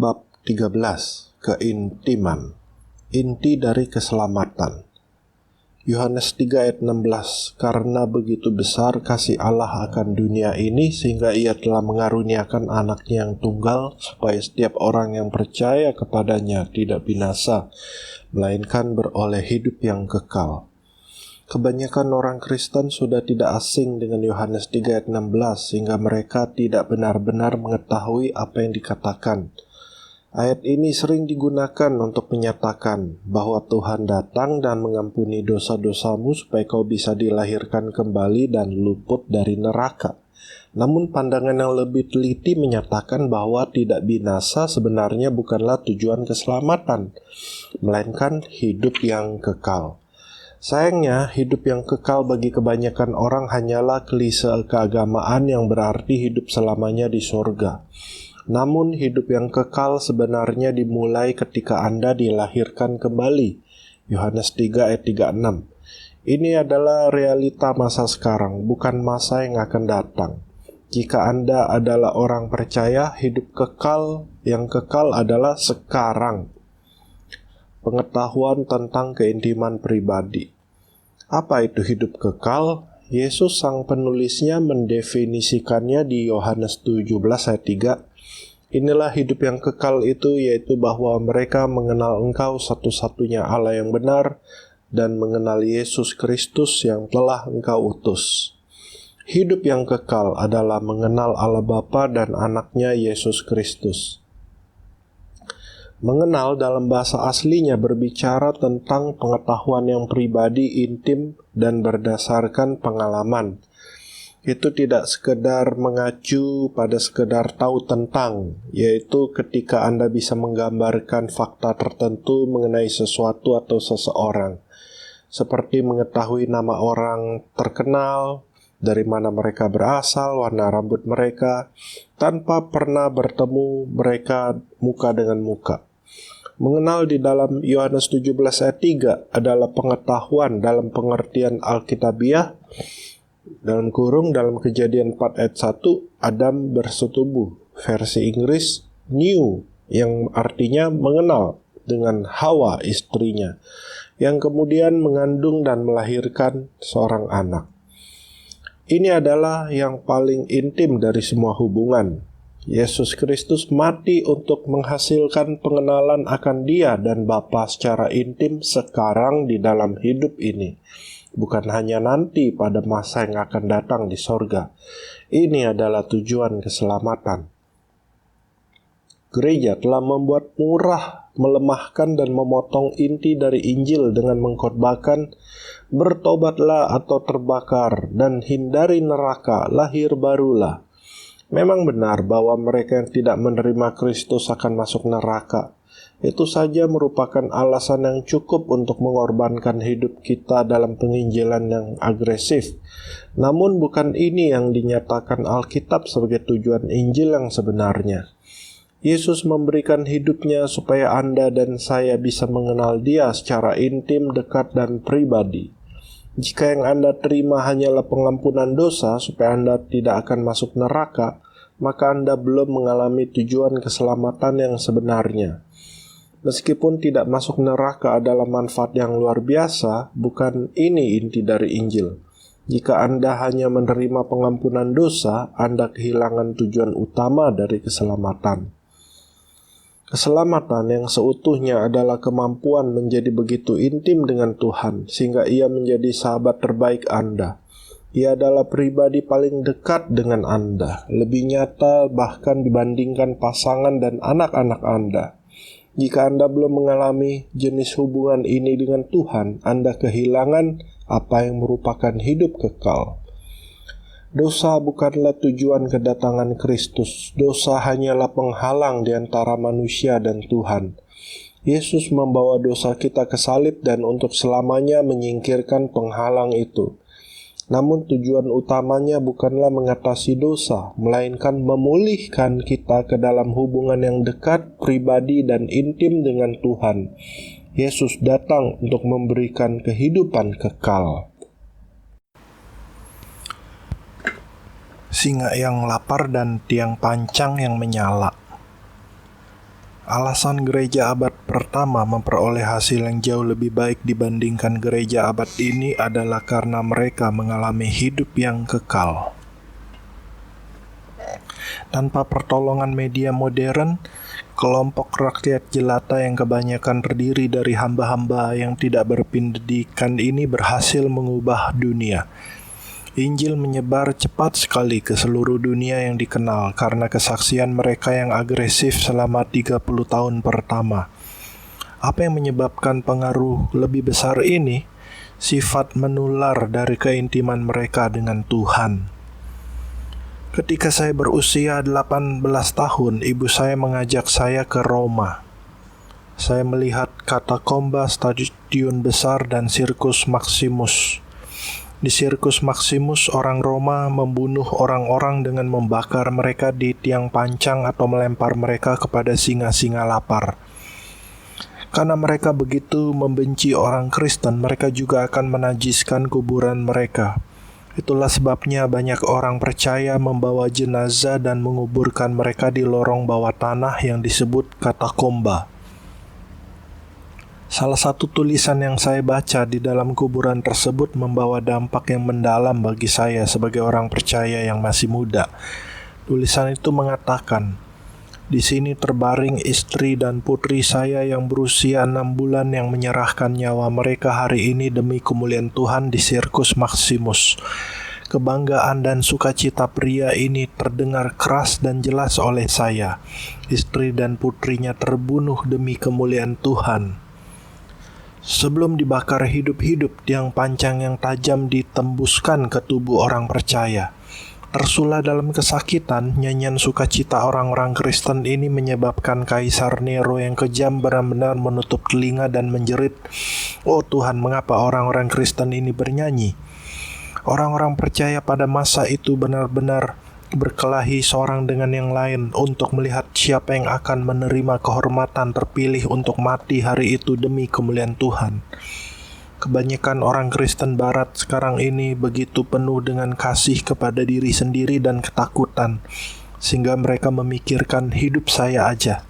bab 13, keintiman, inti dari keselamatan. Yohanes 3 ayat 16, karena begitu besar kasih Allah akan dunia ini sehingga ia telah mengaruniakan anaknya yang tunggal supaya setiap orang yang percaya kepadanya tidak binasa, melainkan beroleh hidup yang kekal. Kebanyakan orang Kristen sudah tidak asing dengan Yohanes 3 ayat 16 sehingga mereka tidak benar-benar mengetahui apa yang dikatakan. Ayat ini sering digunakan untuk menyatakan bahwa Tuhan datang dan mengampuni dosa-dosamu supaya kau bisa dilahirkan kembali dan luput dari neraka. Namun pandangan yang lebih teliti menyatakan bahwa tidak binasa sebenarnya bukanlah tujuan keselamatan, melainkan hidup yang kekal. Sayangnya, hidup yang kekal bagi kebanyakan orang hanyalah klise keagamaan yang berarti hidup selamanya di surga. Namun, hidup yang kekal sebenarnya dimulai ketika Anda dilahirkan kembali. Yohanes 3 ayat 36. Ini adalah realita masa sekarang, bukan masa yang akan datang. Jika Anda adalah orang percaya, hidup kekal yang kekal adalah sekarang. Pengetahuan tentang keintiman pribadi. Apa itu hidup kekal? Yesus sang penulisnya mendefinisikannya di Yohanes 17 ayat 3. Inilah hidup yang kekal itu, yaitu bahwa mereka mengenal Engkau satu-satunya Allah yang benar dan mengenal Yesus Kristus yang telah Engkau utus. Hidup yang kekal adalah mengenal Allah Bapa dan anaknya Yesus Kristus. Mengenal dalam bahasa aslinya berbicara tentang pengetahuan yang pribadi, intim, dan berdasarkan pengalaman. Itu tidak sekedar mengacu pada sekedar tahu tentang, yaitu ketika Anda bisa menggambarkan fakta tertentu mengenai sesuatu atau seseorang, seperti mengetahui nama orang terkenal, dari mana mereka berasal, warna rambut mereka, tanpa pernah bertemu mereka muka dengan muka. Mengenal di dalam Yohanes 17 ayat 3 adalah pengetahuan dalam pengertian Alkitabiah, dalam Kejadian 4 ayat 1, Adam bersetubuh, versi Inggris New, yang artinya mengenal, dengan Hawa istrinya, yang kemudian mengandung dan melahirkan seorang anak. Ini adalah yang paling intim dari semua hubungan. Yesus Kristus mati untuk menghasilkan pengenalan akan Dia dan Bapa secara intim sekarang di dalam hidup ini, bukan hanya nanti pada masa yang akan datang di sorga. Ini adalah tujuan keselamatan. Gereja telah membuat murah, melemahkan dan memotong inti dari Injil dengan mengkhotbahkan bertobatlah atau terbakar dan hindari neraka, lahir barulah. Memang benar bahwa mereka yang tidak menerima Kristus akan masuk neraka. Itu saja merupakan alasan yang cukup untuk mengorbankan hidup kita dalam penginjilan yang agresif. Namun bukan ini yang dinyatakan Alkitab sebagai tujuan Injil yang sebenarnya. Yesus memberikan hidupnya supaya Anda dan saya bisa mengenal Dia secara intim, dekat, dan pribadi. Jika yang Anda terima hanyalah pengampunan dosa supaya Anda tidak akan masuk neraka, maka Anda belum mengalami tujuan keselamatan yang sebenarnya. Meskipun tidak masuk neraka adalah manfaat yang luar biasa, bukan ini inti dari Injil. Jika Anda hanya menerima pengampunan dosa, Anda kehilangan tujuan utama dari keselamatan. Keselamatan yang seutuhnya adalah kemampuan menjadi begitu intim dengan Tuhan, sehingga Ia menjadi sahabat terbaik Anda. Ia adalah pribadi paling dekat dengan Anda, lebih nyata bahkan dibandingkan pasangan dan anak-anak Anda. Jika Anda belum mengalami jenis hubungan ini dengan Tuhan, Anda kehilangan apa yang merupakan hidup kekal. Dosa bukanlah tujuan kedatangan Kristus. Dosa hanyalah penghalang di antara manusia dan Tuhan. Yesus membawa dosa kita ke salib dan untuk selamanya menyingkirkan penghalang itu. Namun tujuan utamanya bukanlah mengatasi dosa, melainkan memulihkan kita ke dalam hubungan yang dekat, pribadi, dan intim dengan Tuhan. Yesus datang untuk memberikan kehidupan kekal. Singa yang lapar dan tiang pancang yang menyala. Alasan gereja abad pertama memperoleh hasil yang jauh lebih baik dibandingkan gereja abad ini adalah karena mereka mengalami hidup yang kekal. Tanpa pertolongan media modern, kelompok rakyat jelata yang kebanyakan terdiri dari hamba-hamba yang tidak berpendidikan ini berhasil mengubah dunia. Injil menyebar cepat sekali ke seluruh dunia yang dikenal karena kesaksian mereka yang agresif selama 30 tahun pertama. Apa yang menyebabkan pengaruh lebih besar ini? Sifat menular dari keintiman mereka dengan Tuhan. Ketika saya berusia 18 tahun, ibu saya mengajak saya ke Roma. Saya melihat katakomba, stadion besar, dan Sirkus Maximus. Di Sirkus Maximus, orang Roma membunuh orang-orang dengan membakar mereka di tiang pancang atau melempar mereka kepada singa-singa lapar. Karena mereka begitu membenci orang Kristen, mereka juga akan menajiskan kuburan mereka. Itulah sebabnya banyak orang percaya membawa jenazah dan menguburkan mereka di lorong bawah tanah yang disebut katakomba. Salah satu tulisan yang saya baca di dalam kuburan tersebut membawa dampak yang mendalam bagi saya sebagai orang percaya yang masih muda. Tulisan itu mengatakan, "Di sini terbaring istri dan putri saya yang berusia 6 bulan yang menyerahkan nyawa mereka hari ini demi kemuliaan Tuhan di Sirkus Maximus. Kebanggaan dan sukacita pria ini terdengar keras dan jelas oleh saya. Istri dan putrinya terbunuh demi kemuliaan Tuhan." Sebelum dibakar hidup-hidup, tiang pancang yang tajam ditembuskan ke tubuh orang percaya. Tersulah dalam kesakitan, nyanyian sukacita orang-orang Kristen ini menyebabkan Kaisar Nero yang kejam benar-benar menutup telinga dan menjerit, "Oh Tuhan, mengapa orang-orang Kristen ini bernyanyi?" Orang-orang percaya pada masa itu benar-benar berkelahi seorang dengan yang lain untuk melihat siapa yang akan menerima kehormatan terpilih untuk mati hari itu demi kemuliaan Tuhan. Kebanyakan orang Kristen Barat sekarang ini begitu penuh dengan kasih kepada diri sendiri dan ketakutan, sehingga mereka memikirkan hidup saya aja.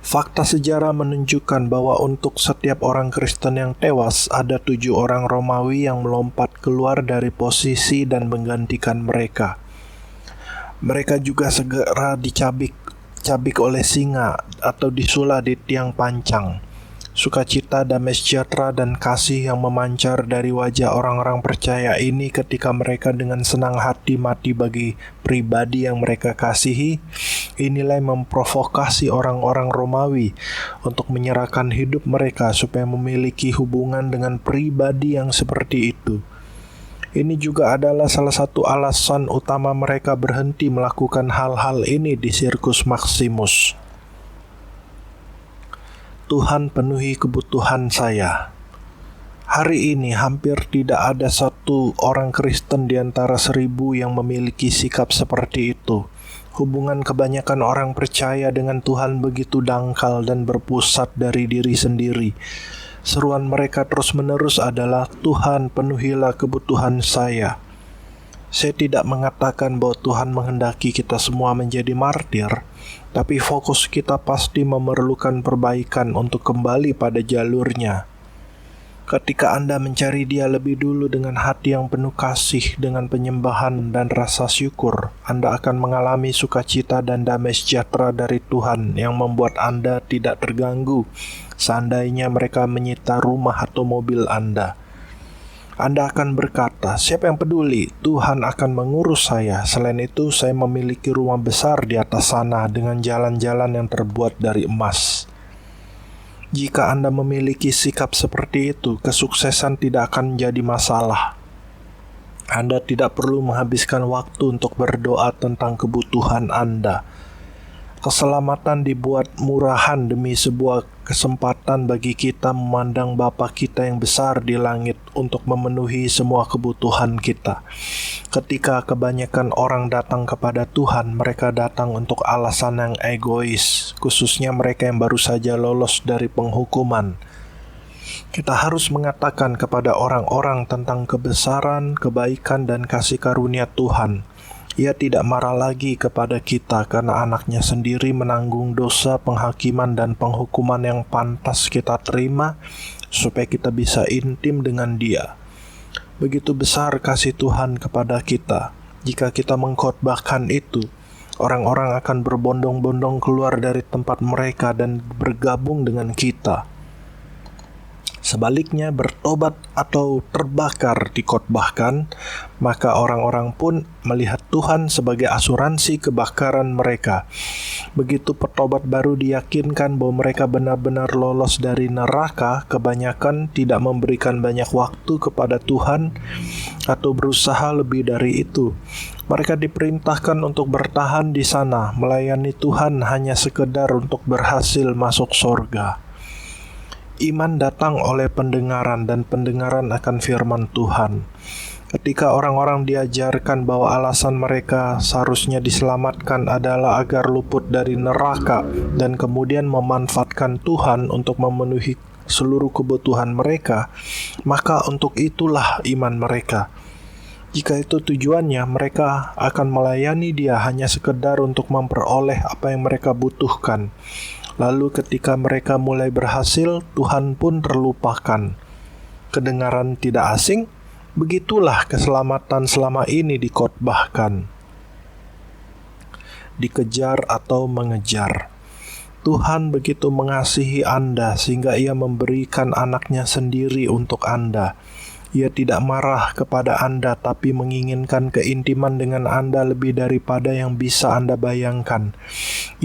Fakta sejarah menunjukkan bahwa untuk setiap orang Kristen yang tewas, ada 7 orang Romawi yang melompat keluar dari posisi dan menggantikan mereka. Mereka juga segera dicabik oleh singa atau disula di tiang pancang. Sukacita, damai sejahtera, dan kasih yang memancar dari wajah orang-orang percaya ini ketika mereka dengan senang hati mati bagi pribadi yang mereka kasihi, inilah yang memprovokasi orang-orang Romawi untuk menyerahkan hidup mereka supaya memiliki hubungan dengan pribadi yang seperti itu. Ini juga adalah salah satu alasan utama mereka berhenti melakukan hal-hal ini di Sirkus Maximus. Tuhan penuhi kebutuhan saya. Hari ini hampir tidak ada satu orang Kristen di antara 1.000 yang memiliki sikap seperti itu. Hubungan kebanyakan orang percaya dengan Tuhan begitu dangkal dan berpusat dari diri sendiri. Seruan mereka terus-menerus adalah, "Tuhan, penuhilah kebutuhan saya." Saya tidak mengatakan bahwa Tuhan menghendaki kita semua menjadi martir, tapi fokus kita pasti memerlukan perbaikan untuk kembali pada jalurnya. Ketika Anda mencari Dia lebih dulu dengan hati yang penuh kasih, dengan penyembahan dan rasa syukur, Anda akan mengalami sukacita dan damai sejahtera dari Tuhan yang membuat Anda tidak terganggu seandainya mereka menyita rumah atau mobil Anda. Anda akan berkata, "Siapa yang peduli? Tuhan akan mengurus saya. Selain itu, saya memiliki rumah besar di atas sana dengan jalan-jalan yang terbuat dari emas." Jika Anda memiliki sikap seperti itu, kesuksesan tidak akan menjadi masalah. Anda tidak perlu menghabiskan waktu untuk berdoa tentang kebutuhan Anda. Keselamatan dibuat murahan demi sebuah kesempatan bagi kita memandang Bapa kita yang besar di langit untuk memenuhi semua kebutuhan kita. Ketika kebanyakan orang datang kepada Tuhan, mereka datang untuk alasan yang egois, khususnya mereka yang baru saja lolos dari penghukuman. Kita harus mengatakan kepada orang-orang tentang kebesaran, kebaikan, dan kasih karunia Tuhan. Ia tidak marah lagi kepada kita karena anaknya sendiri menanggung dosa, penghakiman, dan penghukuman yang pantas kita terima, supaya kita bisa intim dengan Dia. Begitu besar kasih Tuhan kepada kita. Jika kita mengkhotbahkan itu, orang-orang akan berbondong-bondong keluar dari tempat mereka dan bergabung dengan kita. Sebaliknya, bertobat atau terbakar dikhotbahkan, maka orang-orang pun melihat Tuhan sebagai asuransi kebakaran mereka. Begitu pertobat baru diyakinkan bahwa mereka benar-benar lolos dari neraka, kebanyakan tidak memberikan banyak waktu kepada Tuhan atau berusaha lebih dari itu. Mereka diperintahkan untuk bertahan di sana, melayani Tuhan hanya sekedar untuk berhasil masuk surga. Iman datang oleh pendengaran, dan pendengaran akan firman Tuhan. Ketika orang-orang diajarkan bahwa alasan mereka seharusnya diselamatkan adalah agar luput dari neraka dan kemudian memanfaatkan Tuhan untuk memenuhi seluruh kebutuhan mereka, maka untuk itulah iman mereka. Jika itu tujuannya, mereka akan melayani Dia hanya sekedar untuk memperoleh apa yang mereka butuhkan. Lalu ketika mereka mulai berhasil, Tuhan pun terlupakan. Kedengaran tidak asing? Begitulah keselamatan selama ini dikhotbahkan. Dikejar atau mengejar. Tuhan begitu mengasihi Anda sehingga Ia memberikan anaknya sendiri untuk Anda. Ia tidak marah kepada Anda, tapi menginginkan keintiman dengan Anda lebih daripada yang bisa Anda bayangkan.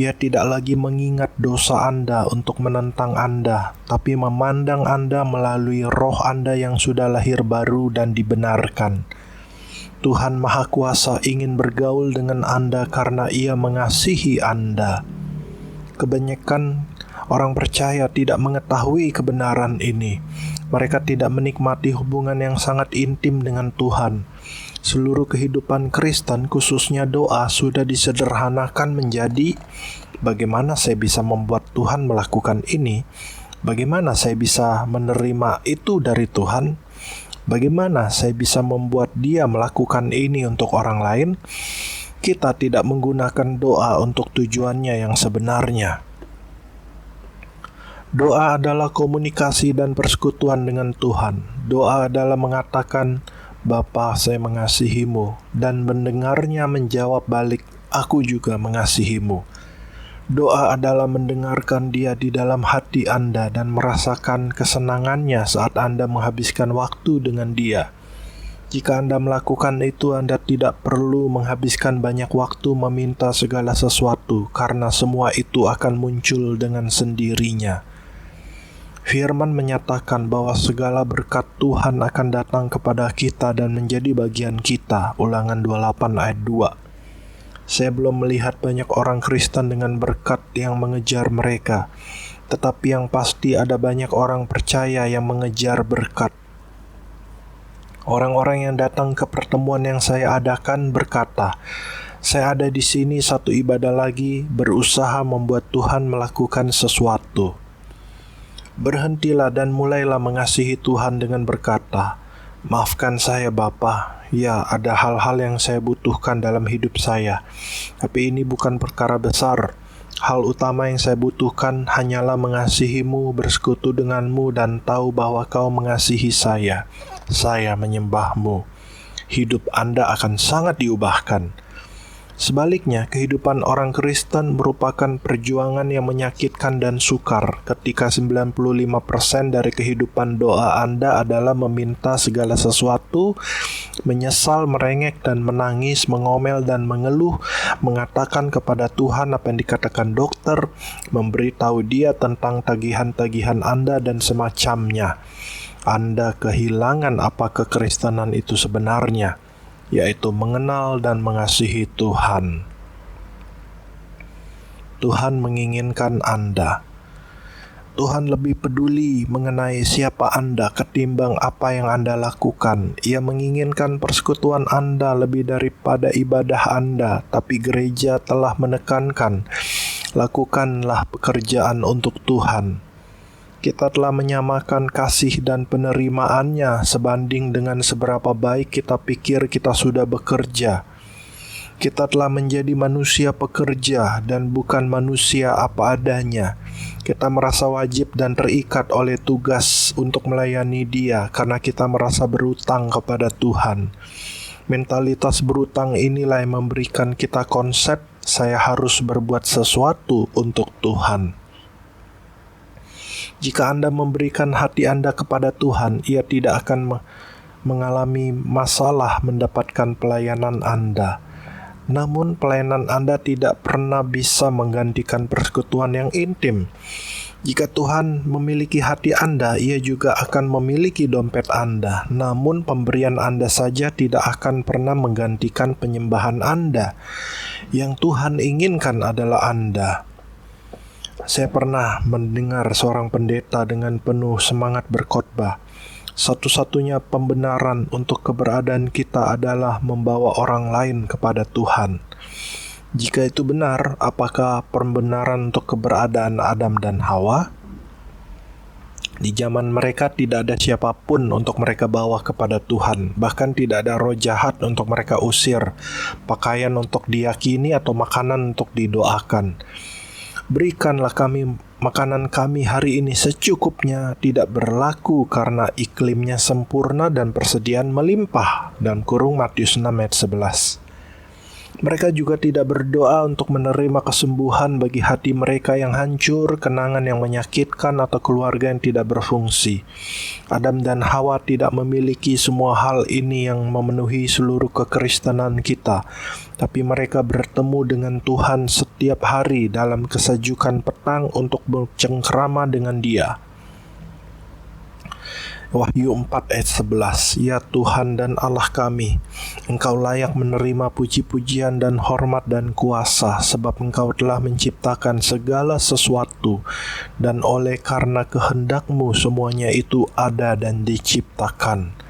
Ia tidak lagi mengingat dosa Anda untuk menentang Anda, tapi memandang Anda melalui roh Anda yang sudah lahir baru dan dibenarkan. Tuhan Maha Kuasa ingin bergaul dengan Anda karena Ia mengasihi Anda. Kebanyakan orang percaya tidak mengetahui kebenaran ini. Mereka tidak menikmati hubungan yang sangat intim dengan Tuhan. Seluruh kehidupan Kristen, khususnya doa, sudah disederhanakan menjadi, bagaimana saya bisa membuat Tuhan melakukan ini? Bagaimana saya bisa menerima itu dari Tuhan? Bagaimana saya bisa membuat Dia melakukan ini untuk orang lain? Kita tidak menggunakan doa untuk tujuannya yang sebenarnya. Doa adalah komunikasi dan persekutuan dengan Tuhan. Doa adalah mengatakan, Bapa, saya mengasihimu, dan mendengarnya menjawab balik, aku juga mengasihimu. Doa adalah mendengarkan Dia di dalam hati Anda dan merasakan kesenangannya saat Anda menghabiskan waktu dengan Dia. Jika Anda melakukan itu, Anda tidak perlu menghabiskan banyak waktu meminta segala sesuatu, karena semua itu akan muncul dengan sendirinya. Firman menyatakan bahwa segala berkat Tuhan akan datang kepada kita dan menjadi bagian kita. Ulangan 28 ayat 2. Saya belum melihat banyak orang Kristen dengan berkat yang mengejar mereka, tetapi yang pasti ada banyak orang percaya yang mengejar berkat. Orang-orang yang datang ke pertemuan yang saya adakan berkata, saya ada di sini satu ibadah lagi, berusaha membuat Tuhan melakukan sesuatu. Berhentilah dan mulailah mengasihi Tuhan dengan berkata, maafkan saya Bapa, ya ada hal-hal yang saya butuhkan dalam hidup saya, tapi ini bukan perkara besar. Hal utama yang saya butuhkan hanyalah mengasihimu, bersekutu denganmu, dan tahu bahwa kau mengasihi saya. Saya menyembahmu. Hidup Anda akan sangat diubahkan. Sebaliknya, kehidupan orang Kristen merupakan perjuangan yang menyakitkan dan sukar ketika 95% dari kehidupan doa Anda adalah meminta segala sesuatu, menyesal, merengek, dan menangis, mengomel, dan mengeluh, mengatakan kepada Tuhan apa yang dikatakan dokter, memberitahu Dia tentang tagihan-tagihan Anda, dan semacamnya. Anda kehilangan apa kekristenan itu sebenarnya, yaitu mengenal dan mengasihi Tuhan. Tuhan menginginkan Anda. Tuhan lebih peduli mengenai siapa Anda ketimbang apa yang Anda lakukan. Ia menginginkan persekutuan Anda lebih daripada ibadah Anda, tapi gereja telah menekankan, lakukanlah pekerjaan untuk Tuhan. Kita telah menyamakan kasih dan penerimaannya sebanding dengan seberapa baik kita pikir kita sudah bekerja. Kita telah menjadi manusia pekerja dan bukan manusia apa adanya. Kita merasa wajib dan terikat oleh tugas untuk melayani Dia karena kita merasa berutang kepada Tuhan. Mentalitas berutang inilah yang memberikan kita konsep saya harus berbuat sesuatu untuk Tuhan. Jika Anda memberikan hati Anda kepada Tuhan, Ia tidak akan mengalami masalah mendapatkan pelayanan Anda. Namun pelayanan Anda tidak pernah bisa menggantikan persekutuan yang intim. Jika Tuhan memiliki hati Anda, Ia juga akan memiliki dompet Anda. Namun pemberian Anda saja tidak akan pernah menggantikan penyembahan Anda. Yang Tuhan inginkan adalah Anda. Saya pernah mendengar seorang pendeta dengan penuh semangat berkhotbah. Satu-satunya pembenaran untuk keberadaan kita adalah membawa orang lain kepada Tuhan. Jika itu benar, apakah pembenaran untuk keberadaan Adam dan Hawa? Di zaman mereka tidak ada siapapun untuk mereka bawa kepada Tuhan. Bahkan tidak ada roh jahat untuk mereka usir, pakaian untuk diyakini atau makanan untuk didoakan. Berikanlah kami makanan kami hari ini secukupnya, tidak berlaku karena iklimnya sempurna dan persediaan melimpah. Dalam kurung Matius 6 ayat 11. Mereka juga tidak berdoa untuk menerima kesembuhan bagi hati mereka yang hancur, kenangan yang menyakitkan, atau keluarga yang tidak berfungsi. Adam dan Hawa tidak memiliki semua hal ini yang memenuhi seluruh kekristenan kita, tapi mereka bertemu dengan Tuhan setiap hari dalam kesejukan petang untuk bercengkrama dengan Dia. Wahyu 4 ayat 11. Ya Tuhan dan Allah kami, Engkau layak menerima puji-pujian dan hormat dan kuasa, sebab Engkau telah menciptakan segala sesuatu, dan oleh karena kehendak-Mu semuanya itu ada dan diciptakan.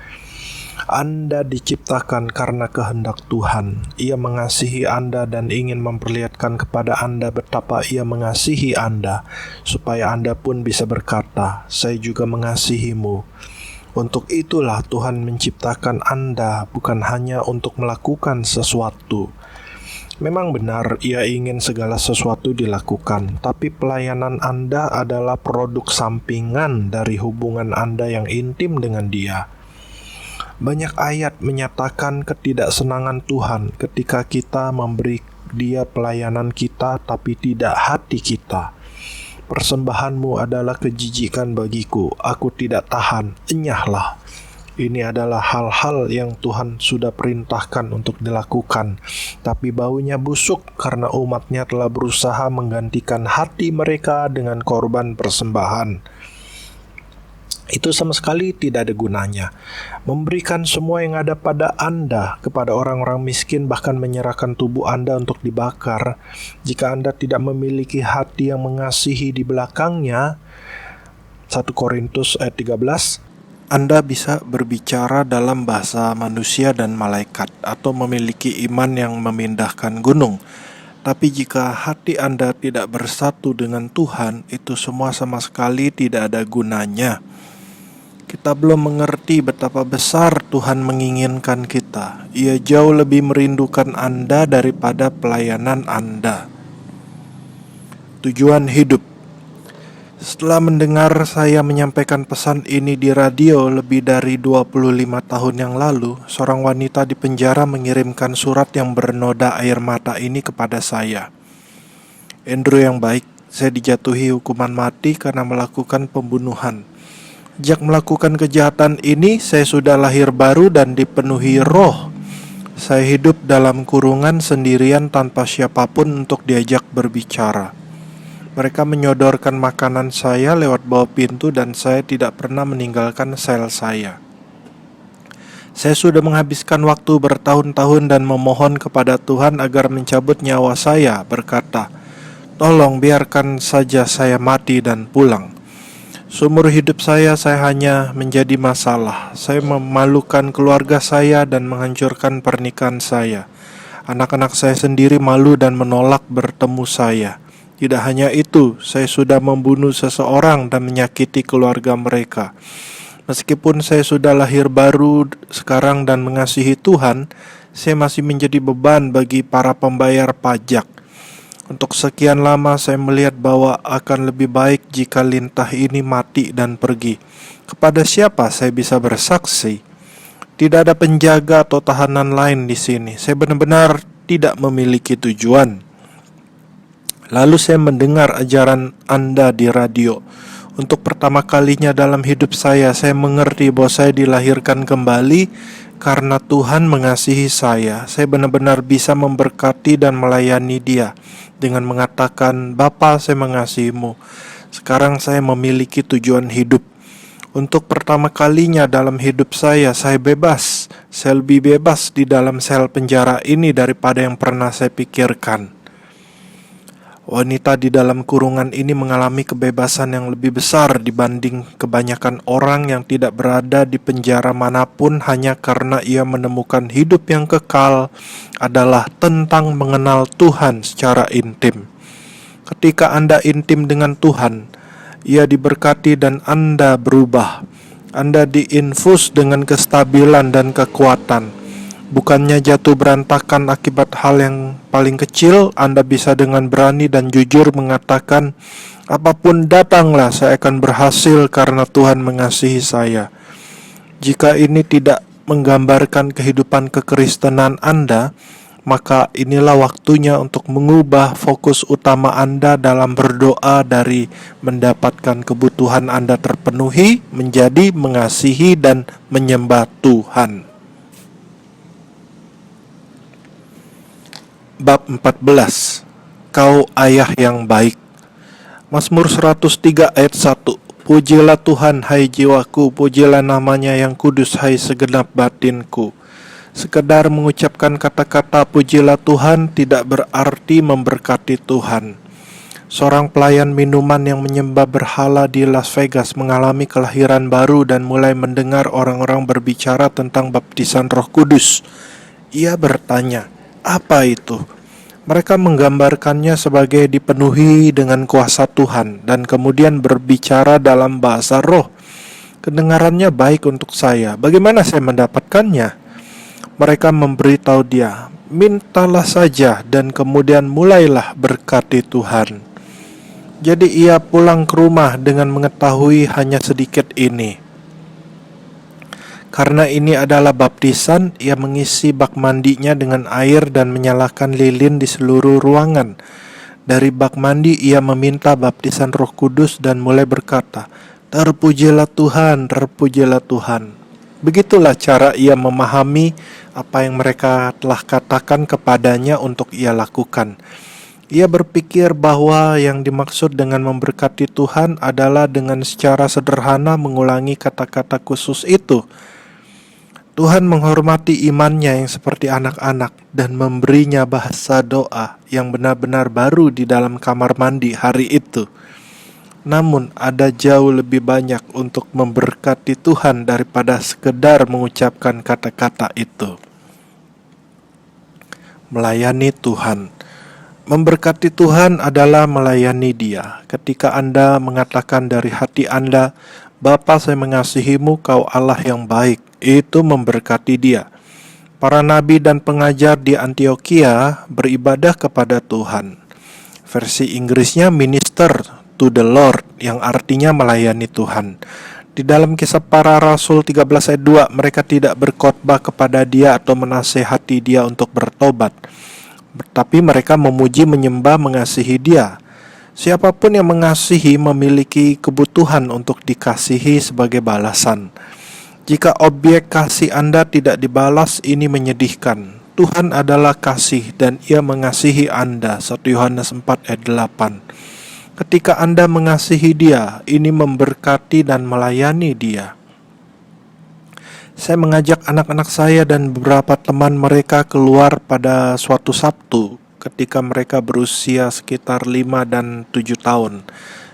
Anda diciptakan karena kehendak Tuhan. Ia mengasihi Anda dan ingin memperlihatkan kepada Anda betapa Ia mengasihi Anda, supaya Anda pun bisa berkata, "Saya juga mengasihimu." Untuk itulah Tuhan menciptakan Anda, bukan hanya untuk melakukan sesuatu. Memang benar Ia ingin segala sesuatu dilakukan, tapi pelayanan Anda adalah produk sampingan dari hubungan Anda yang intim dengan Dia. Banyak ayat menyatakan ketidaksenangan Tuhan ketika kita memberi Dia pelayanan kita tapi tidak hati kita. Persembahanmu adalah kejijikan bagiku, aku tidak tahan, enyahlah. Ini adalah hal-hal yang Tuhan sudah perintahkan untuk dilakukan, tapi baunya busuk karena umatnya telah berusaha menggantikan hati mereka dengan korban persembahan. Itu sama sekali tidak ada gunanya. Memberikan semua yang ada pada Anda kepada orang-orang miskin, bahkan menyerahkan tubuh Anda untuk dibakar, jika Anda tidak memiliki hati yang mengasihi di belakangnya, 1 Korintus ayat 13, Anda bisa berbicara dalam bahasa manusia dan malaikat, atau memiliki iman yang memindahkan gunung. Tapi jika hati Anda tidak bersatu dengan Tuhan, itu semua sama sekali tidak ada gunanya. Kita belum mengerti betapa besar Tuhan menginginkan kita. Ia jauh lebih merindukan Anda daripada pelayanan Anda. Tujuan hidup. Setelah mendengar saya menyampaikan pesan ini di radio lebih dari 25 tahun yang lalu, seorang wanita di penjara mengirimkan surat yang bernoda air mata ini kepada saya. Andrew yang baik, saya dijatuhi hukuman mati karena melakukan pembunuhan. Sejak melakukan kejahatan ini, saya sudah lahir baru dan dipenuhi roh. Saya hidup dalam kurungan sendirian tanpa siapapun untuk diajak berbicara. Mereka menyodorkan makanan saya lewat bawah pintu dan saya tidak pernah meninggalkan sel saya. Saya sudah menghabiskan waktu bertahun-tahun dan memohon kepada Tuhan agar mencabut nyawa saya, berkata, "Tolong biarkan saja saya mati dan pulang." Seumur hidup saya hanya menjadi masalah. Saya memalukan keluarga saya dan menghancurkan pernikahan saya. Anak-anak saya sendiri malu dan menolak bertemu saya. Tidak hanya itu, saya sudah membunuh seseorang dan menyakiti keluarga mereka. Meskipun saya sudah lahir baru sekarang dan mengasihi Tuhan, saya masih menjadi beban bagi para pembayar pajak. Untuk sekian lama saya melihat bahwa akan lebih baik jika lintah ini mati dan pergi. Kepada siapa saya bisa bersaksi? Tidak ada penjaga atau tahanan lain di sini. Saya benar-benar tidak memiliki tujuan. Lalu saya mendengar ajaran Anda di radio. Untuk pertama kalinya dalam hidup saya mengerti bahwa saya dilahirkan kembali karena Tuhan mengasihi saya. Saya benar-benar bisa memberkati dan melayani Dia dengan mengatakan, "Bapa, saya mengasihimu. Sekarang saya memiliki tujuan hidup." Untuk pertama kalinya dalam hidup saya bebas. Saya lebih bebas di dalam sel penjara ini daripada yang pernah saya pikirkan. Wanita di dalam kurungan ini mengalami kebebasan yang lebih besar dibanding kebanyakan orang yang tidak berada di penjara manapun hanya karena ia menemukan hidup yang kekal adalah tentang mengenal Tuhan secara intim. Ketika Anda intim dengan Tuhan, Ia diberkati dan Anda berubah. Anda diinfus dengan kestabilan dan kekuatan. Bukannya jatuh berantakan akibat hal yang paling kecil, Anda bisa dengan berani dan jujur mengatakan, "Apapun datanglah, saya akan berhasil karena Tuhan mengasihi saya." Jika ini tidak menggambarkan kehidupan kekristenan Anda, maka inilah waktunya untuk mengubah fokus utama Anda dalam berdoa dari mendapatkan kebutuhan Anda terpenuhi menjadi mengasihi dan menyembah Tuhan. Bab 14. Kau ayah yang baik. Mazmur 103 ayat 1. Pujilah Tuhan hai jiwaku, pujilah namanya yang kudus hai segenap batinku. Sekedar mengucapkan kata-kata pujilah Tuhan tidak berarti memberkati Tuhan. Seorang pelayan minuman yang menyembah berhala di Las Vegas mengalami kelahiran baru dan mulai mendengar orang-orang berbicara tentang baptisan Roh Kudus. Ia bertanya, "Apa itu?" Mereka menggambarkannya sebagai dipenuhi dengan kuasa Tuhan dan kemudian berbicara dalam bahasa roh. Kedengarannya baik untuk saya. Bagaimana saya mendapatkannya? Mereka memberitahu dia, "Mintalah saja dan kemudian mulailah berkati Tuhan." Jadi ia pulang ke rumah dengan mengetahui hanya sedikit ini. Karena ini adalah baptisan, ia mengisi bak mandinya dengan air dan menyalakan lilin di seluruh ruangan. Dari bak mandi ia meminta baptisan Roh Kudus dan mulai berkata, "Terpujilah Tuhan, terpujilah Tuhan." Begitulah cara ia memahami apa yang mereka telah katakan kepadanya untuk ia lakukan. Ia berpikir bahwa yang dimaksud dengan memberkati Tuhan adalah dengan secara sederhana mengulangi kata-kata khusus itu. Tuhan menghormati imannya yang seperti anak-anak dan memberinya bahasa doa yang benar-benar baru di dalam kamar mandi hari itu. Namun ada jauh lebih banyak untuk memberkati Tuhan daripada sekedar mengucapkan kata-kata itu. Melayani Tuhan. Memberkati Tuhan adalah melayani Dia. Ketika Anda mengatakan dari hati Anda, "Bapa, saya mengasihimu, kau Allah yang baik," itu memberkati Dia. Para nabi dan pengajar di Antioquia beribadah kepada Tuhan. Versi Inggrisnya minister to the Lord, yang artinya melayani Tuhan. Di dalam Kisah Para Rasul 13 ayat 2, mereka tidak berkhotbah kepada Dia atau menasehati Dia untuk bertobat, tapi mereka memuji, menyembah, mengasihi Dia. Siapapun yang mengasihi memiliki kebutuhan untuk dikasihi sebagai balasan. Jika objek kasih Anda tidak dibalas, ini menyedihkan. Tuhan adalah kasih dan Ia mengasihi Anda. 1 Yohanes 4 ayat 8. Ketika Anda mengasihi Dia, ini memberkati dan melayani Dia. Saya mengajak anak-anak saya dan beberapa teman mereka keluar pada suatu Sabtu ketika mereka berusia sekitar 5 dan 7 tahun.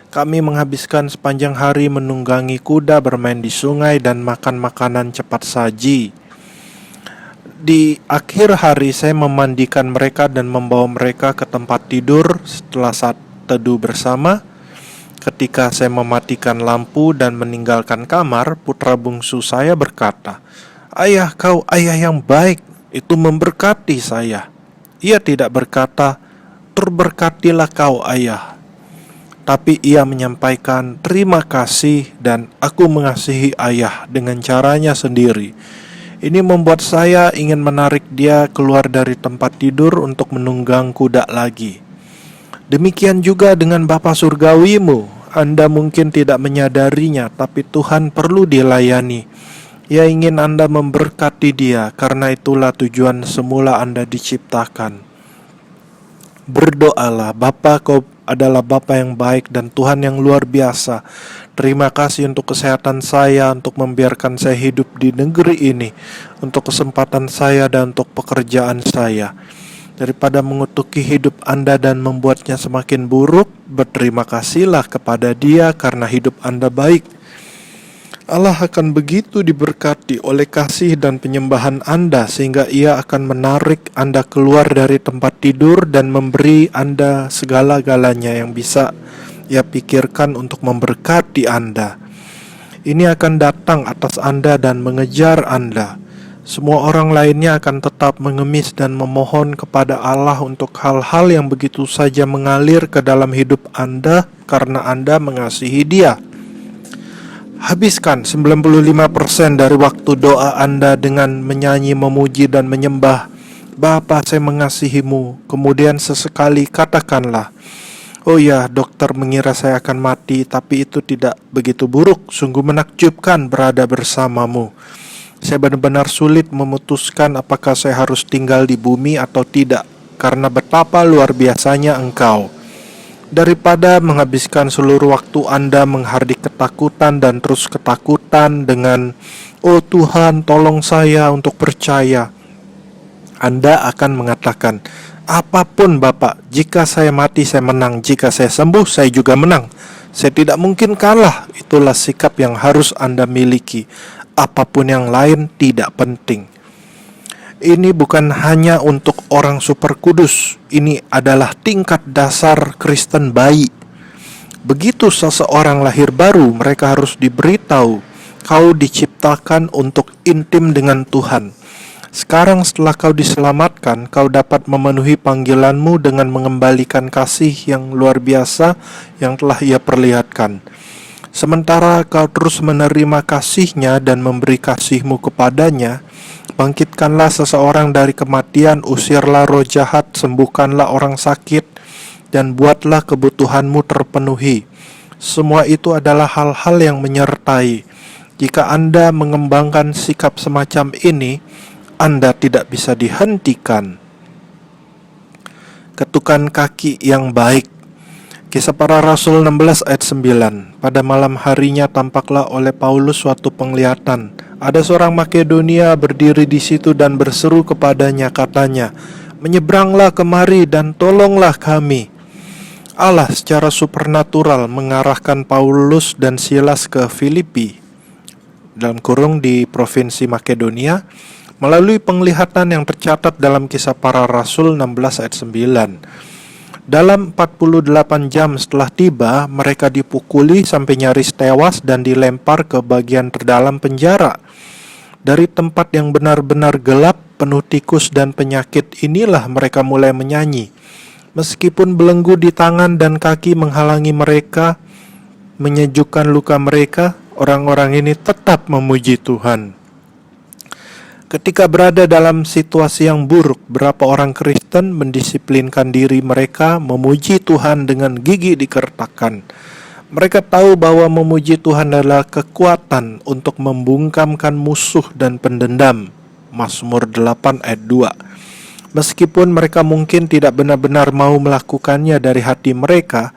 Kami menghabiskan sepanjang hari menunggangi kuda, bermain di sungai, dan makan makanan cepat saji. Di akhir hari saya memandikan mereka dan membawa mereka ke tempat tidur setelah saat teduh bersama. Ketika saya mematikan lampu dan meninggalkan kamar, putra bungsu saya berkata, "Ayah, kau ayah yang baik." itu memberkati saya. Ia tidak berkata, "Terberkatilah kau, ayah." Tapi ia menyampaikan terima kasih dan aku mengasihi ayah dengan caranya sendiri. Ini membuat saya ingin menarik dia keluar dari tempat tidur untuk menunggang kuda lagi. Demikian juga dengan Bapa Surgawimu. Anda mungkin tidak menyadarinya, tapi Tuhan perlu dilayani. Ia ingin Anda memberkati dia, karena itulah tujuan semula Anda diciptakan. Berdoalah, Bapa, kau adalah Bapa yang baik dan Tuhan yang luar biasa. Terima kasih untuk kesehatan saya, untuk membiarkan saya hidup di negeri ini, untuk kesempatan saya dan untuk pekerjaan saya. Daripada mengutuki hidup Anda dan membuatnya semakin buruk, berterima kasihlah kepada Dia karena hidup Anda baik. Allah akan begitu diberkati oleh kasih dan penyembahan Anda, sehingga Ia akan menarik Anda keluar dari tempat tidur dan memberi Anda segala-galanya yang bisa Ia pikirkan untuk memberkati Anda. Ini akan datang atas Anda dan mengejar Anda. Semua orang lainnya akan tetap mengemis dan memohon kepada Allah untuk hal-hal yang begitu saja mengalir ke dalam hidup Anda karena Anda mengasihi Dia. Habiskan 95% dari waktu doa Anda dengan menyanyi, memuji, dan menyembah. Bapa, saya mengasihimu. Kemudian sesekali katakanlah, "Oh ya, dokter mengira saya akan mati, tapi itu tidak begitu buruk. Sungguh menakjubkan berada bersamamu. Saya benar-benar sulit memutuskan apakah saya harus tinggal di bumi atau tidak, karena betapa luar biasanya Engkau." Daripada menghabiskan seluruh waktu Anda menghardik ketakutan dan terus ketakutan dengan, "Oh Tuhan, tolong saya untuk percaya," Anda akan mengatakan, "Apapun Bapak, jika saya mati saya menang, jika saya sembuh saya juga menang. Saya tidak mungkin kalah." Itulah sikap yang harus Anda miliki. Apapun yang lain tidak penting. Ini bukan hanya untuk orang super kudus. Ini adalah tingkat dasar Kristen bayi. Begitu seseorang lahir baru, mereka harus diberitahu, kau diciptakan untuk intim dengan Tuhan. Sekarang setelah kau diselamatkan, kau dapat memenuhi panggilanmu dengan mengembalikan kasih yang luar biasa yang telah Ia perlihatkan. Sementara kau terus menerima kasih-Nya dan memberi kasih-Mu kepadanya, bangkitkanlah seseorang dari kematian, usirlah roh jahat, sembuhkanlah orang sakit, dan buatlah kebutuhanmu terpenuhi. Semua itu adalah hal-hal yang menyertai. Jika Anda mengembangkan sikap semacam ini, Anda tidak bisa dihentikan. Ketukan kaki yang baik. Kisah Para Rasul 16 ayat 9. Pada malam harinya tampaklah oleh Paulus suatu penglihatan. Ada seorang Makedonia berdiri di situ dan berseru kepadanya, katanya, "Menyeberanglah kemari dan tolonglah kami." Allah secara supernatural mengarahkan Paulus dan Silas ke Filipi, dalam kurung di provinsi Makedonia, melalui penglihatan yang tercatat dalam Kisah Para Rasul 16 ayat 9. Dalam 48 jam setelah tiba, mereka dipukuli sampai nyaris tewas dan dilempar ke bagian terdalam penjara. Dari tempat yang benar-benar gelap, penuh tikus dan penyakit, inilah mereka mulai menyanyi. Meskipun belenggu di tangan dan kaki menghalangi mereka, menyejukkan luka mereka, orang-orang ini tetap memuji Tuhan. Ketika berada dalam situasi yang buruk, berapa orang Kristen mendisiplinkan diri mereka memuji Tuhan dengan gigi dikertakkan. Mereka tahu bahwa memuji Tuhan adalah kekuatan untuk membungkamkan musuh dan pendendam. Mazmur 8 ayat 2. Meskipun mereka mungkin tidak benar-benar mau melakukannya dari hati mereka,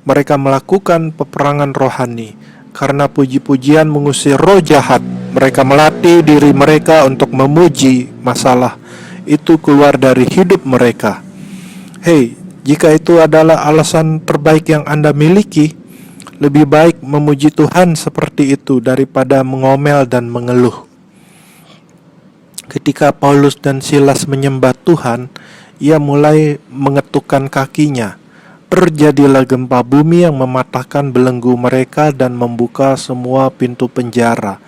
mereka melakukan peperangan rohani. Karena puji-pujian mengusir roh jahat, mereka melatih diri mereka untuk memuji masalah itu keluar dari hidup mereka. Hei, jika itu adalah alasan terbaik yang Anda miliki, lebih baik memuji Tuhan seperti itu daripada mengomel dan mengeluh. Ketika Paulus dan Silas menyembah Tuhan, ia mulai mengetukkan kakinya. Terjadilah gempa bumi yang mematahkan belenggu mereka dan membuka semua pintu penjara.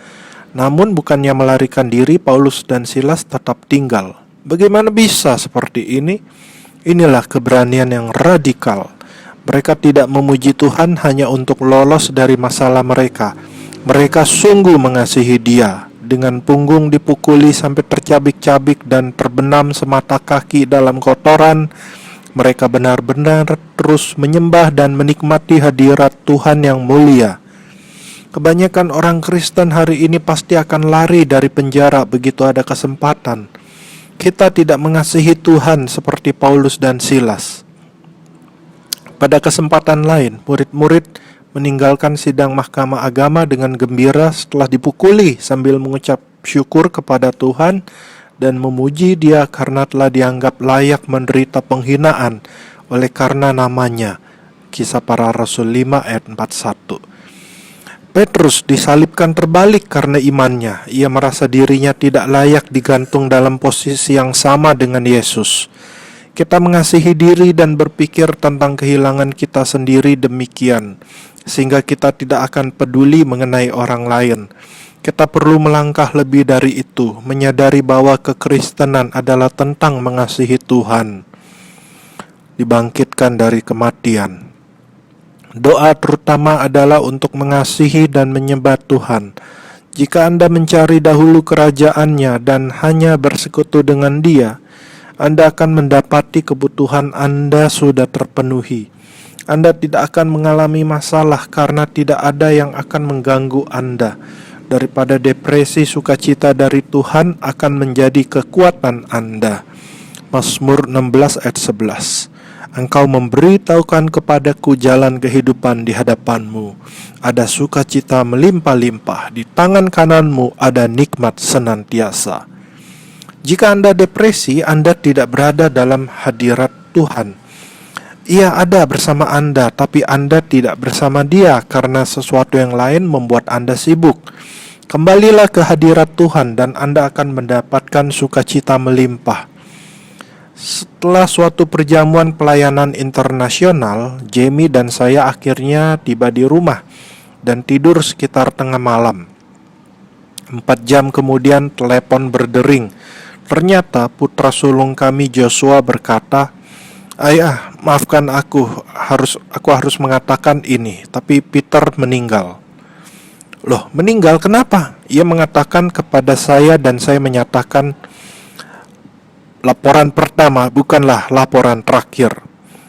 Namun bukannya melarikan diri, Paulus dan Silas tetap tinggal. Bagaimana bisa seperti ini? Inilah keberanian yang radikal. Mereka tidak memuji Tuhan hanya untuk lolos dari masalah mereka. Mereka sungguh mengasihi Dia. Dengan punggung dipukuli sampai tercabik-cabik dan terbenam semata kaki dalam kotoran, mereka benar-benar terus menyembah dan menikmati hadirat Tuhan yang mulia. Kebanyakan orang Kristen hari ini pasti akan lari dari penjara begitu ada kesempatan. Kita tidak mengasihi Tuhan seperti Paulus dan Silas. Pada kesempatan lain, murid-murid meninggalkan sidang mahkamah agama dengan gembira setelah dipukuli sambil mengucap syukur kepada Tuhan dan memuji Dia karena telah dianggap layak menderita penghinaan oleh karena namanya. Kisah Para Rasul 5 ayat 41. Petrus disalibkan terbalik karena imannya. Ia merasa dirinya tidak layak digantung dalam posisi yang sama dengan Yesus. Kita mengasihi diri dan berpikir tentang kehilangan kita sendiri demikian, sehingga kita tidak akan peduli mengenai orang lain. Kita perlu melangkah lebih dari itu, menyadari bahwa kekristenan adalah tentang mengasihi Tuhan, dibangkitkan dari kematian. Doa terutama adalah untuk mengasihi dan menyembah Tuhan. Jika Anda mencari dahulu kerajaan-Nya dan hanya bersekutu dengan Dia, Anda akan mendapati kebutuhan Anda sudah terpenuhi. Anda tidak akan mengalami masalah karena tidak ada yang akan mengganggu Anda. Daripada depresi, sukacita dari Tuhan akan menjadi kekuatan Anda. Mazmur 16 ayat 11. Engkau memberitahukan kepadaku jalan kehidupan di hadapanmu. Ada sukacita melimpah-limpah, di tangan kananmu ada nikmat senantiasa. Jika Anda depresi, Anda tidak berada dalam hadirat Tuhan. Ia ada bersama Anda, tapi Anda tidak bersama Dia karena sesuatu yang lain membuat Anda sibuk. Kembalilah ke hadirat Tuhan dan Anda akan mendapatkan sukacita melimpah. Setelah suatu perjamuan pelayanan internasional, Jamie dan saya akhirnya tiba di rumah dan tidur sekitar tengah malam. 4 jam kemudian telepon berdering. Ternyata putra sulung kami Joshua berkata, "Ayah, maafkan aku harus mengatakan ini, tapi Peter meninggal." Loh, meninggal kenapa? Ia mengatakan kepada saya dan saya menyatakan, laporan pertama bukanlah laporan terakhir.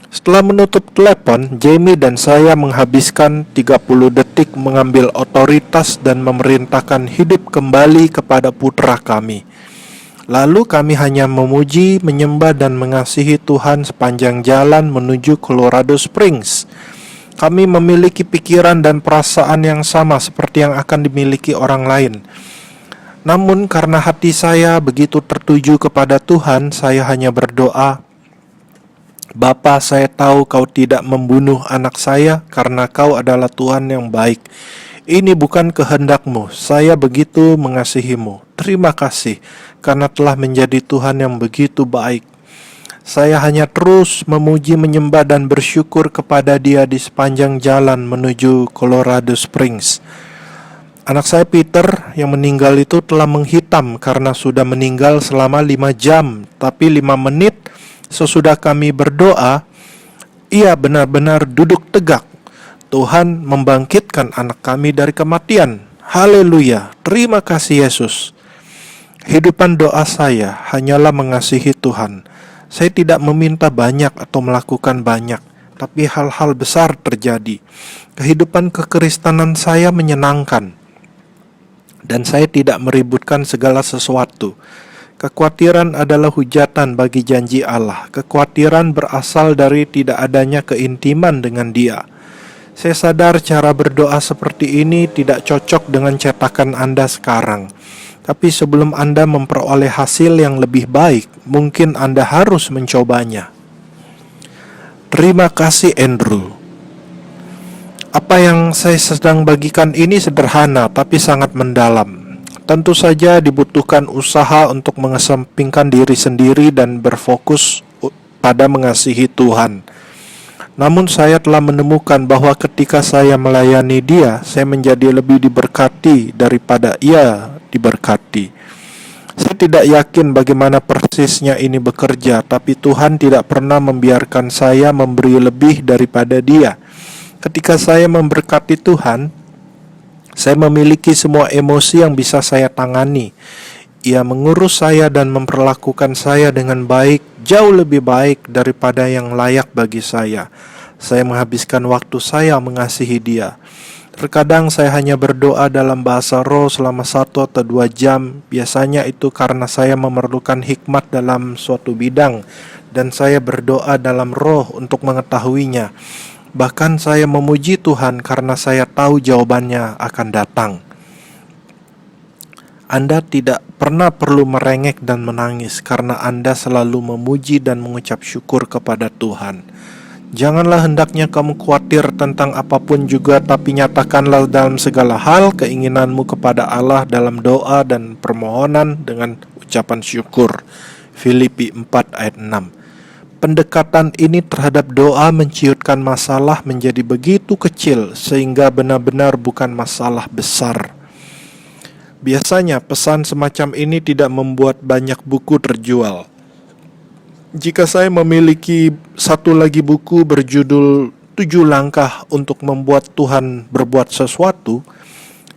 Setelah menutup telepon, Jamie dan saya menghabiskan 30 detik mengambil otoritas dan memerintahkan hidup kembali kepada putra kami. Lalu kami hanya memuji, menyembah dan mengasihi Tuhan sepanjang jalan menuju Colorado Springs. Kami memiliki pikiran dan perasaan yang sama seperti yang akan dimiliki orang lain. Namun karena hati saya begitu tertuju kepada Tuhan, saya hanya berdoa, "Bapa, saya tahu Kau tidak membunuh anak saya karena Kau adalah Tuhan yang baik. Ini bukan kehendak-Mu, saya begitu mengasihi-Mu. Terima kasih karena telah menjadi Tuhan yang begitu baik." Saya hanya terus memuji, menyembah dan bersyukur kepada Dia di sepanjang jalan menuju Colorado Springs. Anak saya Peter yang meninggal itu telah menghitam karena sudah meninggal selama 5 jam. Tapi 5 menit sesudah kami berdoa, ia benar-benar duduk tegak. Tuhan membangkitkan anak kami dari kematian. Haleluya, terima kasih Yesus. Kehidupan doa saya hanyalah mengasihi Tuhan. Saya tidak meminta banyak atau melakukan banyak, tapi hal-hal besar terjadi. Kehidupan kekristenan saya menyenangkan. Dan saya tidak meributkan segala sesuatu. Kekhawatiran adalah hujatan bagi janji Allah. Kekhawatiran berasal dari tidak adanya keintiman dengan Dia. Saya sadar cara berdoa seperti ini tidak cocok dengan cetakan Anda sekarang. Tapi sebelum Anda memperoleh hasil yang lebih baik, mungkin Anda harus mencobanya. Terima kasih Andrew. Apa yang saya sedang bagikan ini sederhana tapi sangat mendalam. Tentu saja dibutuhkan usaha untuk mengesampingkan diri sendiri dan berfokus pada mengasihi Tuhan. Namun saya telah menemukan bahwa ketika saya melayani Dia, saya menjadi lebih diberkati daripada Ia diberkati. Saya tidak yakin bagaimana persisnya ini bekerja, tapi Tuhan tidak pernah membiarkan saya memberi lebih daripada Dia. Ketika saya memberkati Tuhan, saya memiliki semua emosi yang bisa saya tangani. Ia mengurus saya dan memperlakukan saya dengan baik, jauh lebih baik daripada yang layak bagi saya. Saya menghabiskan waktu saya mengasihi Dia. Terkadang saya hanya berdoa dalam bahasa roh selama 1 atau 2 jam. Biasanya itu karena saya memerlukan hikmat dalam suatu bidang, dan saya berdoa dalam roh untuk mengetahuinya. Bahkan saya memuji Tuhan karena saya tahu jawabannya akan datang. Anda tidak pernah perlu merengek dan menangis karena Anda selalu memuji dan mengucap syukur kepada Tuhan. Janganlah hendaknya kamu khawatir tentang apapun juga, tapi nyatakanlah dalam segala hal keinginanmu kepada Allah dalam doa dan permohonan dengan ucapan syukur. Filipi 4 ayat 6. Pendekatan ini terhadap doa menciutkan masalah menjadi begitu kecil sehingga benar-benar bukan masalah besar. Biasanya pesan semacam ini tidak membuat banyak buku terjual. Jika saya memiliki satu lagi buku berjudul 7 langkah untuk membuat Tuhan berbuat sesuatu,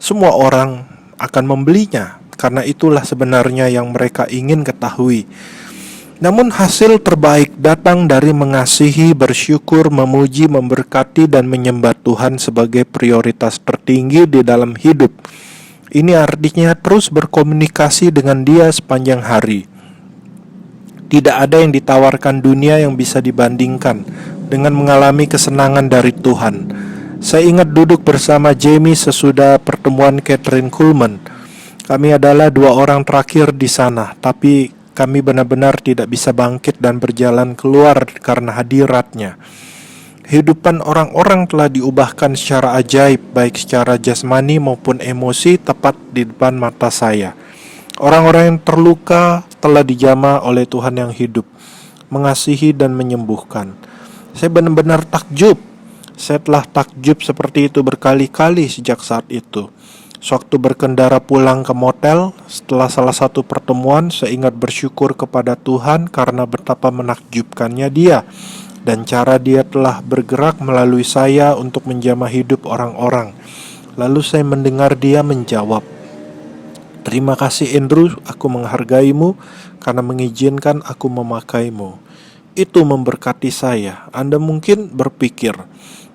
semua orang akan membelinya, karena itulah sebenarnya yang mereka ingin ketahui. Namun hasil terbaik datang dari mengasihi, bersyukur, memuji, memberkati, dan menyembah Tuhan sebagai prioritas tertinggi di dalam hidup. Ini artinya terus berkomunikasi dengan Dia sepanjang hari. Tidak ada yang ditawarkan dunia yang bisa dibandingkan dengan mengalami kesenangan dari Tuhan. Saya ingat duduk bersama Jamie sesudah pertemuan Catherine Kuhlman. Kami adalah 2 orang terakhir di sana, tapi kami benar-benar tidak bisa bangkit dan berjalan keluar karena hadiratnya. Kehidupan orang-orang telah diubahkan secara ajaib, baik secara jasmani maupun emosi, tepat di depan mata saya. Orang-orang yang terluka telah dijamah oleh Tuhan yang hidup, mengasihi dan menyembuhkan. Saya benar-benar takjub. Saya telah takjub seperti itu berkali-kali sejak saat itu. Sewaktu berkendara pulang ke motel, setelah salah satu pertemuan, saya ingat bersyukur kepada Tuhan karena betapa menakjubkannya Dia, dan cara Dia telah bergerak melalui saya untuk menjamah hidup orang-orang. Lalu saya mendengar Dia menjawab, "Terima kasih Andrew, aku menghargaimu karena mengizinkan aku memakaimu." Itu memberkati saya. Anda mungkin berpikir,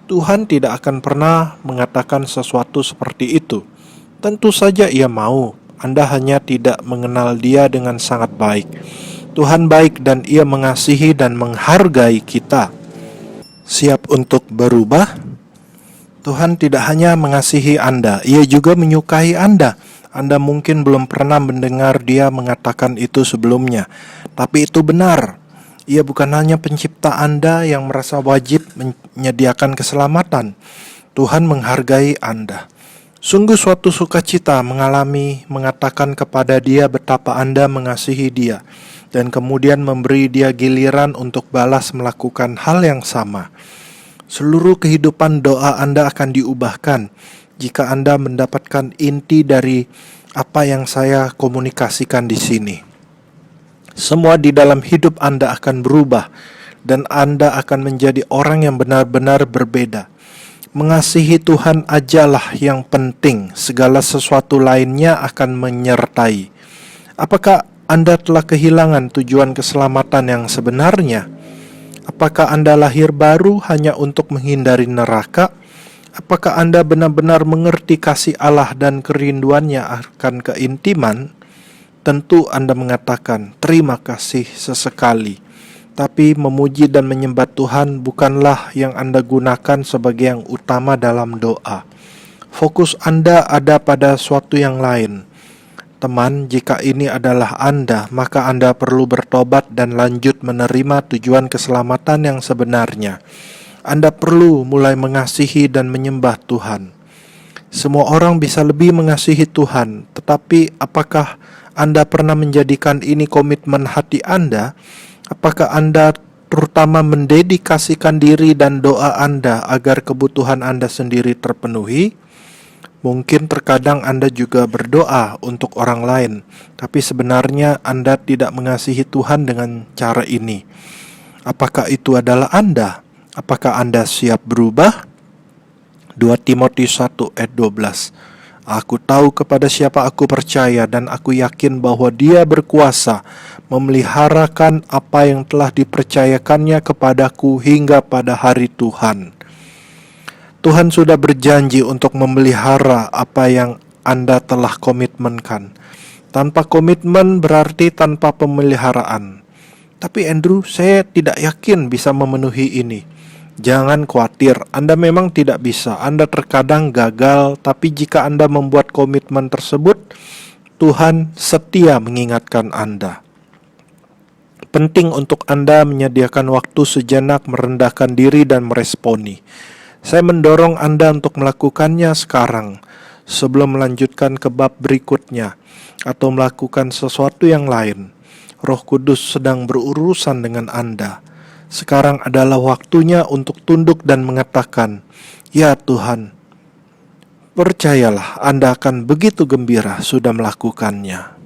Tuhan tidak akan pernah mengatakan sesuatu seperti itu. Tentu saja Ia mau. Anda hanya tidak mengenal Dia dengan sangat baik. Tuhan baik dan Ia mengasihi dan menghargai kita. Siap untuk berubah? Tuhan tidak hanya mengasihi Anda, Ia juga menyukai Anda. Anda mungkin belum pernah mendengar Dia mengatakan itu sebelumnya, tapi itu benar. Ia bukan hanya pencipta Anda yang merasa wajib menyediakan keselamatan. Tuhan menghargai Anda. Sungguh suatu sukacita mengatakan kepada Dia betapa Anda mengasihi Dia, dan kemudian memberi Dia giliran untuk balas melakukan hal yang sama. Seluruh kehidupan doa Anda akan diubahkan jika Anda mendapatkan inti dari apa yang saya komunikasikan di sini. Semua di dalam hidup Anda akan berubah, dan Anda akan menjadi orang yang benar-benar berbeda. Mengasihi Tuhan ajalah yang penting, segala sesuatu lainnya akan menyertai. Apakah Anda telah kehilangan tujuan keselamatan yang sebenarnya? Apakah Anda lahir baru hanya untuk menghindari neraka? Apakah Anda benar-benar mengerti kasih Allah dan kerinduannya akan keintiman? Tentu Anda mengatakan, terima kasih sesekali. Tapi memuji dan menyembah Tuhan bukanlah yang Anda gunakan sebagai yang utama dalam doa. Fokus Anda ada pada suatu yang lain. Teman, jika ini adalah Anda, maka Anda perlu bertobat dan lanjut menerima tujuan keselamatan yang sebenarnya. Anda perlu mulai mengasihi dan menyembah Tuhan. Semua orang bisa lebih mengasihi Tuhan, tetapi apakah Anda pernah menjadikan ini komitmen hati Anda? Apakah Anda terutama mendedikasikan diri dan doa Anda agar kebutuhan Anda sendiri terpenuhi? Mungkin terkadang Anda juga berdoa untuk orang lain, tapi sebenarnya Anda tidak mengasihi Tuhan dengan cara ini. Apakah itu adalah Anda? Apakah Anda siap berubah? 2 Timotius 1 ayat 12. Aku tahu kepada siapa aku percaya dan aku yakin bahwa Dia berkuasa memeliharakan apa yang telah dipercayakannya kepadaku hingga pada hari Tuhan. Tuhan sudah berjanji untuk memelihara apa yang Anda telah komitmenkan. Tanpa komitmen berarti tanpa pemeliharaan. Tapi Andrew, saya tidak yakin bisa memenuhi ini. Jangan khawatir, Anda memang tidak bisa. Anda terkadang gagal, tapi jika Anda membuat komitmen tersebut, Tuhan setia mengingatkan Anda. Penting untuk Anda menyediakan waktu sejenak merendahkan diri dan meresponi. Saya mendorong Anda untuk melakukannya sekarang, sebelum melanjutkan ke bab berikutnya, atau melakukan sesuatu yang lain. Roh Kudus sedang berurusan dengan Anda. Sekarang adalah waktunya untuk tunduk dan mengatakan, "Ya Tuhan, percayalah Anda akan begitu gembira sudah melakukannya."